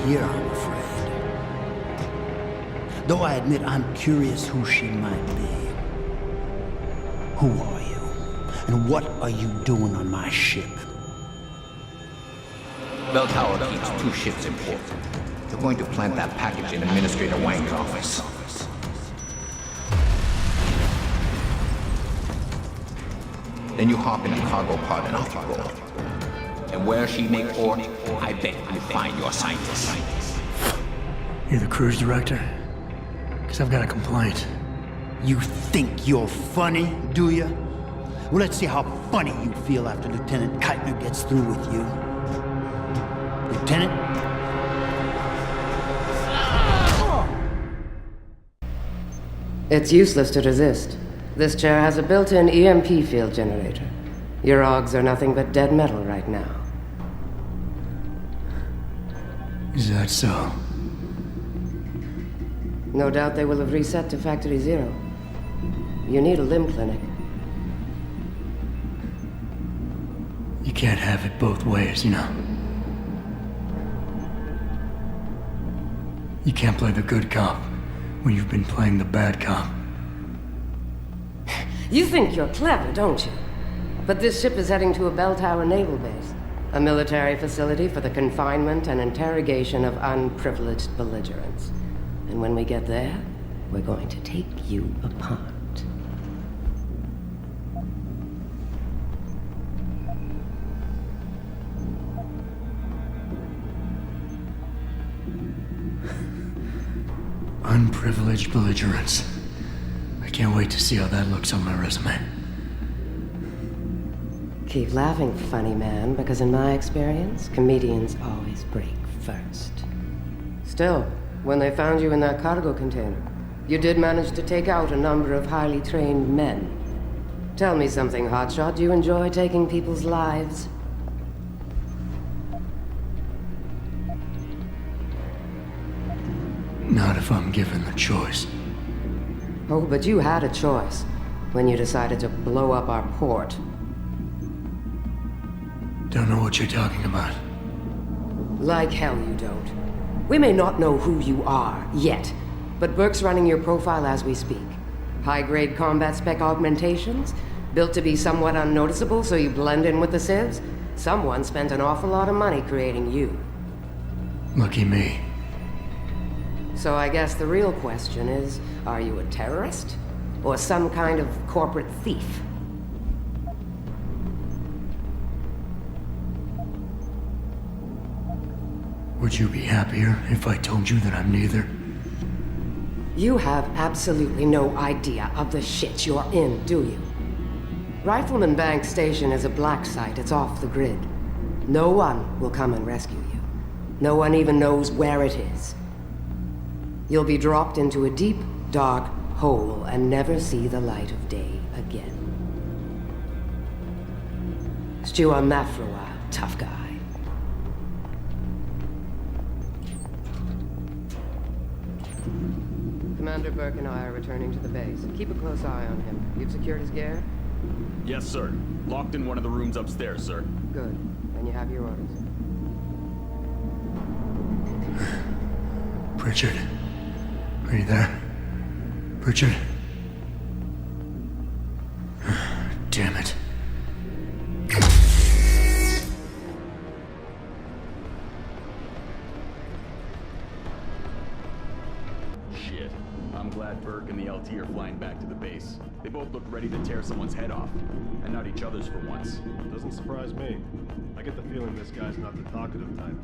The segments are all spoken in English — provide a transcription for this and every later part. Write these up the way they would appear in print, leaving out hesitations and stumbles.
here, I'm afraid. Though I admit I'm curious who she might be. Who are you? And what are you doing on my ship? Bell Tower keeps 2 ships in port. They're going to plant that package in Administrator Wang's office. Then you hop in a cargo pod and off you go. And where she make port, I bet you find your scientists. You're the cruise director? Because I've got a complaint. You think you're funny, do you? Well, let's see how funny you feel after Lieutenant Keitner gets through with you. Lieutenant? It's useless to resist. This chair has a built-in EMP field generator. Your augs are nothing but dead metal right now. Is that so? No doubt they will have reset to Factory 0. You need a limb clinic. You can't have it both ways, you know. You can't play the good cop when you've been playing the bad cop. You think you're clever, don't you? But this ship is heading to a bell tower naval base. A military facility for the confinement and interrogation of unprivileged belligerents. And when we get there, we're going to take you apart. Unprivileged belligerents. I can't wait to see how that looks on my resume. Keep laughing, funny man, because in my experience, comedians always break first. Still, when they found you in that cargo container, you did manage to take out a number of highly trained men. Tell me something, Hotshot. Do you enjoy taking people's lives? Not if I'm given the choice. Oh, but you had a choice when you decided to blow up our port. Don't know what you're talking about. Like hell you don't. We may not know who you are, yet, but Burke's running your profile as we speak. High-grade combat spec augmentations, built to be somewhat unnoticeable so you blend in with the civs. Someone spent an awful lot of money creating you. Lucky me. So I guess the real question is, are you a terrorist? Or some kind of corporate thief? Would you be happier if I told you that I'm neither? You have absolutely no idea of the shit you're in, do you? Rifleman Bank Station is a black site. It's off the grid. No one will come and rescue you. No one even knows where it is. You'll be dropped into a deep, dark hole and never see the light of day again. Stew on that for a while, tough guy. Commander Burke and I are returning to the base. Keep a close eye on him. You've secured his gear? Yes, sir. Locked in one of the rooms upstairs, sir. Good. Then you have your orders. Pritchard. Are you there? Pritchard? Damn it. Shit. I'm glad Burke and the LT are flying back to the base. They both look ready to tear someone's head off. And not each other's for once. Doesn't surprise me. I get the feeling this guy's not the talkative type.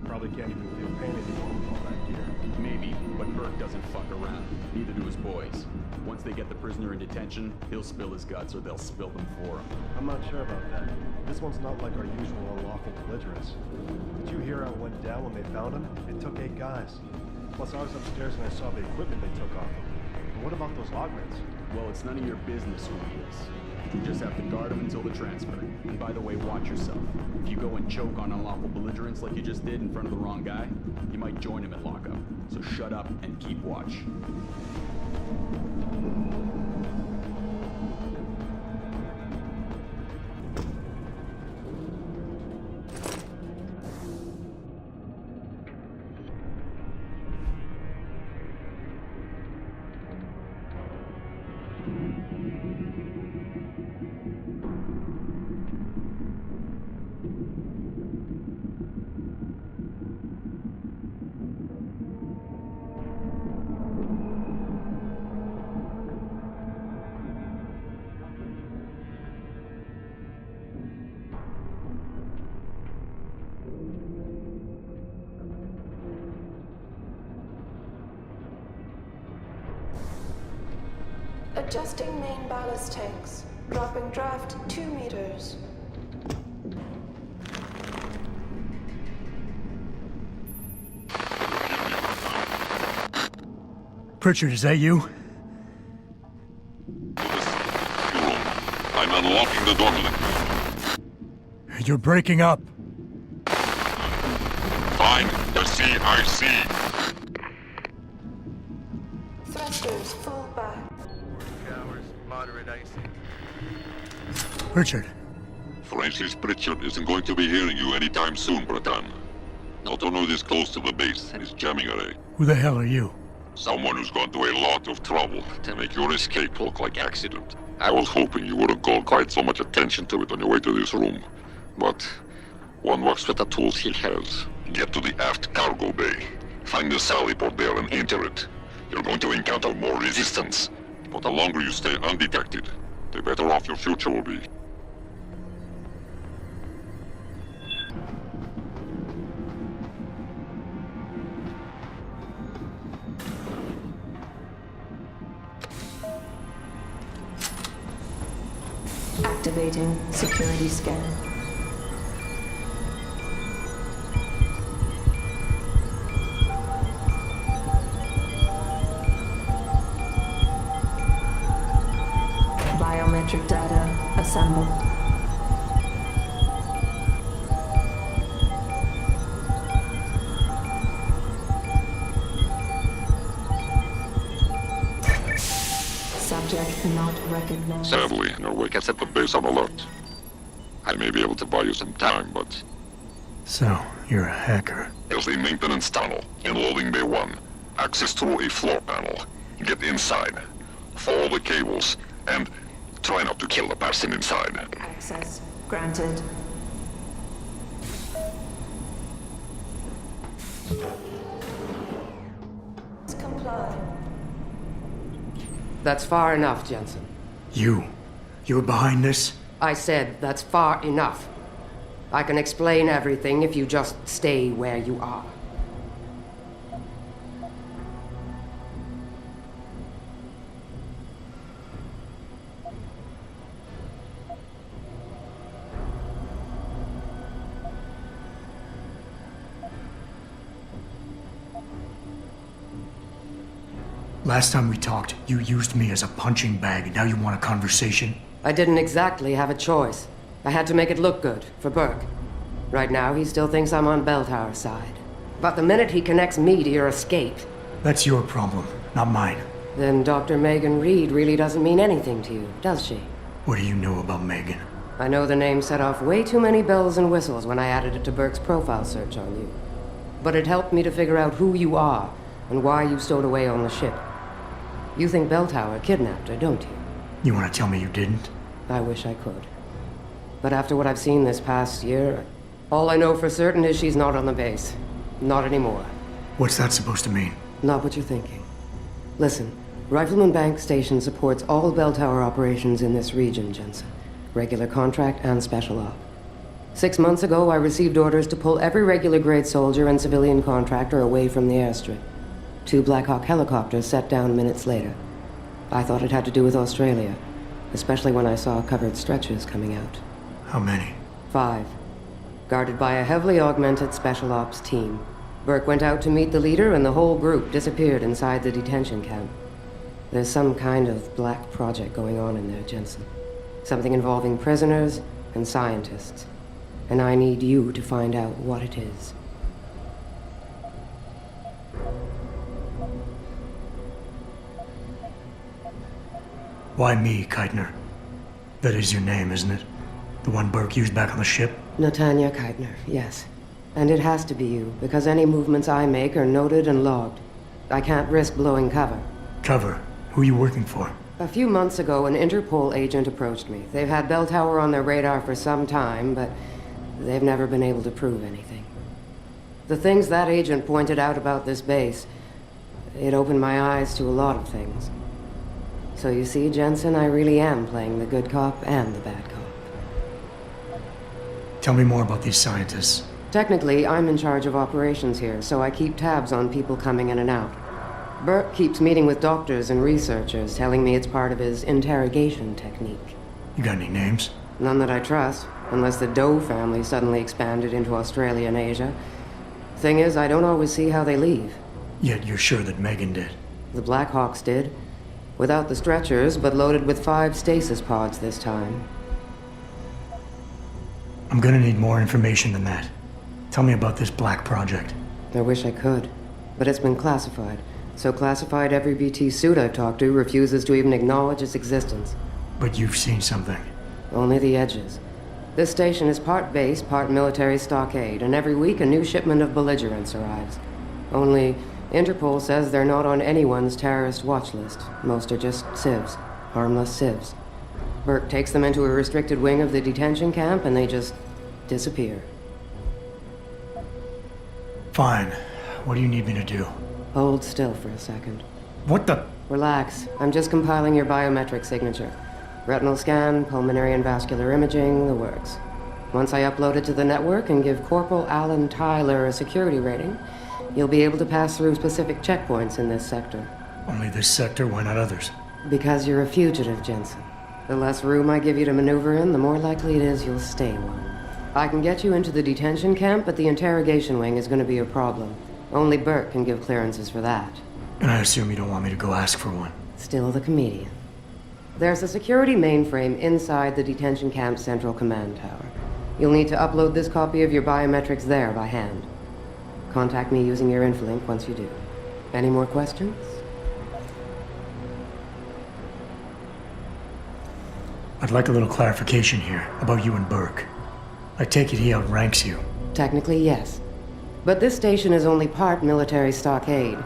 Probably can't even feel pain anymore with all that gear. Maybe, but Burke doesn't fuck around. Neither do his boys. Once they get the prisoner in detention, he'll spill his guts or they'll spill them for him. I'm not sure about that. This one's not like our usual unlawful belligerents. Did you hear how it went down when they found him? It took 8 guys. Plus I was upstairs and I saw the equipment they took off him. And what about those augments? Well, it's none of your business who he is. You just have to guard him until the transfer. And by the way, watch yourself. If you go and choke on unlawful belligerents like you just did in front of the wrong guy, you might join him at lockup. So shut up and keep watch. Adjusting main ballast tanks. Dropping draft 2 meters. Pritchard, is that you? I'm unlocking the door link. You're breaking up. Fine, the CIC. Thrusters full back. Showers, moderate icing. Pritchard, Francis Pritchard isn't going to be hearing you anytime soon, Bratan. Not only this close to the base is jamming array. who the hell are you? Someone who's gone to a lot of trouble to make your escape look like accident. I was hoping you wouldn't call quite so much attention to it on your way to this room. But one works with the tools he has. Get to the aft cargo bay. Find the sally port there and enter it. You're going to encounter more resistance. But the longer you stay undetected, the better off your future will be. Activating security scan. Biometric data assembled. Subject not recognized. Sadly, your work has set the base on alert. I may be able to buy you some time, but So, you're a hacker. there's a maintenance tunnel in loading bay 1. Access through a floor panel. Get inside. Follow the cables, and try not to kill the person inside. Access granted. Comply. That's far enough, Jensen. You were behind this? I said that's far enough. I can explain everything if you just stay where you are. Last time we talked, you used me as a punching bag, and now you want a conversation? I didn't exactly have a choice. I had to make it look good for Burke. Right now, he still thinks I'm on Belltower's side. But the minute he connects me to your escape, That's your problem, not mine. then Dr. Megan Reed really doesn't mean anything to you, does she? What do you know about Megan? I know the name set off way too many bells and whistles when I added it to Burke's profile search on you. But it helped me to figure out who you are and why you stowed away on the ship. You think Belltower kidnapped her, don't you? You want to tell me you didn't? I wish I could. But after what I've seen this past year, all I know for certain is she's not on the base. Not anymore. What's that supposed to mean? Not what you're thinking. Listen, Rifleman Bank Station supports all bell tower operations in this region, Jensen. Regular contract and special op. 6 months ago, I received orders to pull every regular grade soldier and civilian contractor away from the airstrip. 2 Black Hawk helicopters set down minutes later. I thought it had to do with Australia, especially when I saw covered stretchers coming out. How many? 5. Guarded by a heavily augmented special ops team. Burke went out to meet the leader, and the whole group disappeared inside the detention camp. There's some kind of black project going on in there, Jensen. Something involving prisoners and scientists. And I need you to find out what it is. Why me, Keitner? That is your name, isn't it? The one Burke used back on the ship? Natanya Keitner, yes. And it has to be you, because any movements I make are noted and logged. I can't risk blowing cover. Cover? Who are you working for? A few months ago, an Interpol agent approached me. They've had Bell Tower on their radar for some time, but they've never been able to prove anything. The things that agent pointed out about this base, it opened my eyes to a lot of things. So you see, Jensen, I really am playing the good cop and the bad cop. Tell me more about these scientists. Technically, I'm in charge of operations here, so I keep tabs on people coming in and out. Burke keeps meeting with doctors and researchers, telling me it's part of his interrogation technique. You got any names? None that I trust, unless the Doe family suddenly expanded into Australia and Asia. Thing is, I don't always see how they leave. Yet you're sure that Megan did. The Blackhawks did. Without the stretchers, but loaded with 5 stasis pods this time. I'm gonna need more information than that. Tell me about this Black Project. I wish I could, but it's been classified. So classified every BT suit I've talked to refuses to even acknowledge its existence. But you've seen something. Only the edges. This station is part base, part military stockade, and every week a new shipment of belligerents arrives. Only, Interpol says they're not on anyone's terrorist watch list. Most are just civs. Harmless civs. Burke takes them into a restricted wing of the detention camp, and they just disappear. Fine. What do you need me to do? Hold still for a second. What the? Relax. I'm just compiling your biometric signature. Retinal scan, pulmonary and vascular imaging, the works. Once I upload it to the network and give Corporal Alan Tyler a security rating, you'll be able to pass through specific checkpoints in this sector. Only this sector, why not others? Because you're a fugitive, Jensen. The less room I give you to maneuver in, the more likely it is you'll stay one. I can get you into the detention camp, but the interrogation wing is going to be a problem. Only Burke can give clearances for that. And I assume you don't want me to go ask for one. Still the comedian. There's a security mainframe inside the detention camp's central command tower. You'll need to upload this copy of your biometrics there by hand. Contact me using your inflink once you do. Any more questions? I'd like a little clarification here about you and Burke. I take it he outranks you. Technically, yes. But this station is only part military stockade,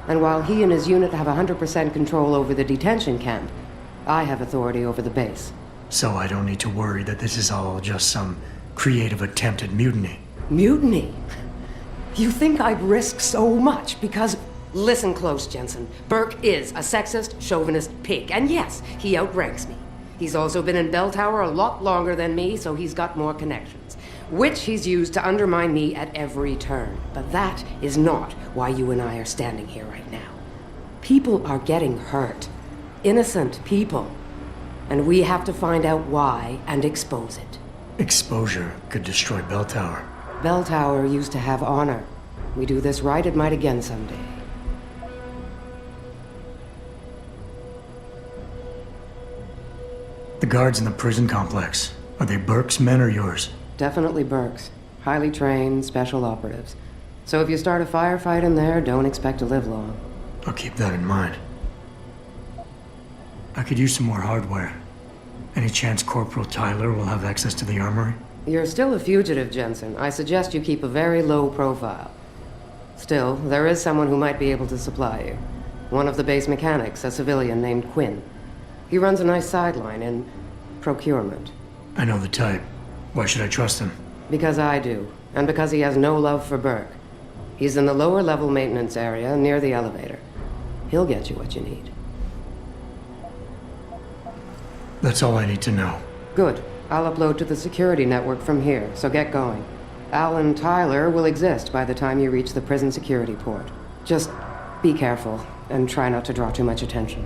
and while he and his unit have 100% control over the detention camp, I have authority over the base. So I don't need to worry that this is all just some creative attempt at mutiny. Mutiny? You think I'd risk so much because... Listen close, Jensen. Burke is a sexist, chauvinist pig, and yes, he outranks me. He's also been in Bell Tower a lot longer than me, so he's got more connections, which he's used to undermine me at every turn. But that is not why you and I are standing here right now. People are getting hurt. Innocent people. And we have to find out why and expose it. Exposure could destroy Bell Tower. Bell Tower used to have honor. We do this right, it might again someday. The guards in the prison complex, are they Burke's men or yours? Definitely Burke's. Highly trained, special operatives. So if you start a firefight in there, don't expect to live long. I'll keep that in mind. I could use some more hardware. Any chance Corporal Tyler will have access to the armory? You're still a fugitive, Jensen. I suggest you keep a very low profile. Still, there is someone who might be able to supply you. One of the base mechanics, a civilian named Quinn. He runs a nice sideline in procurement. I know the type. Why should I trust him? Because I do, and because he has no love for Burke. He's in the lower level maintenance area near the elevator. He'll get you what you need. That's all I need to know. Good. I'll upload to the security network from here, so get going. Alan Tyler will exist by the time you reach the prison security port. Just be careful, and try not to draw too much attention.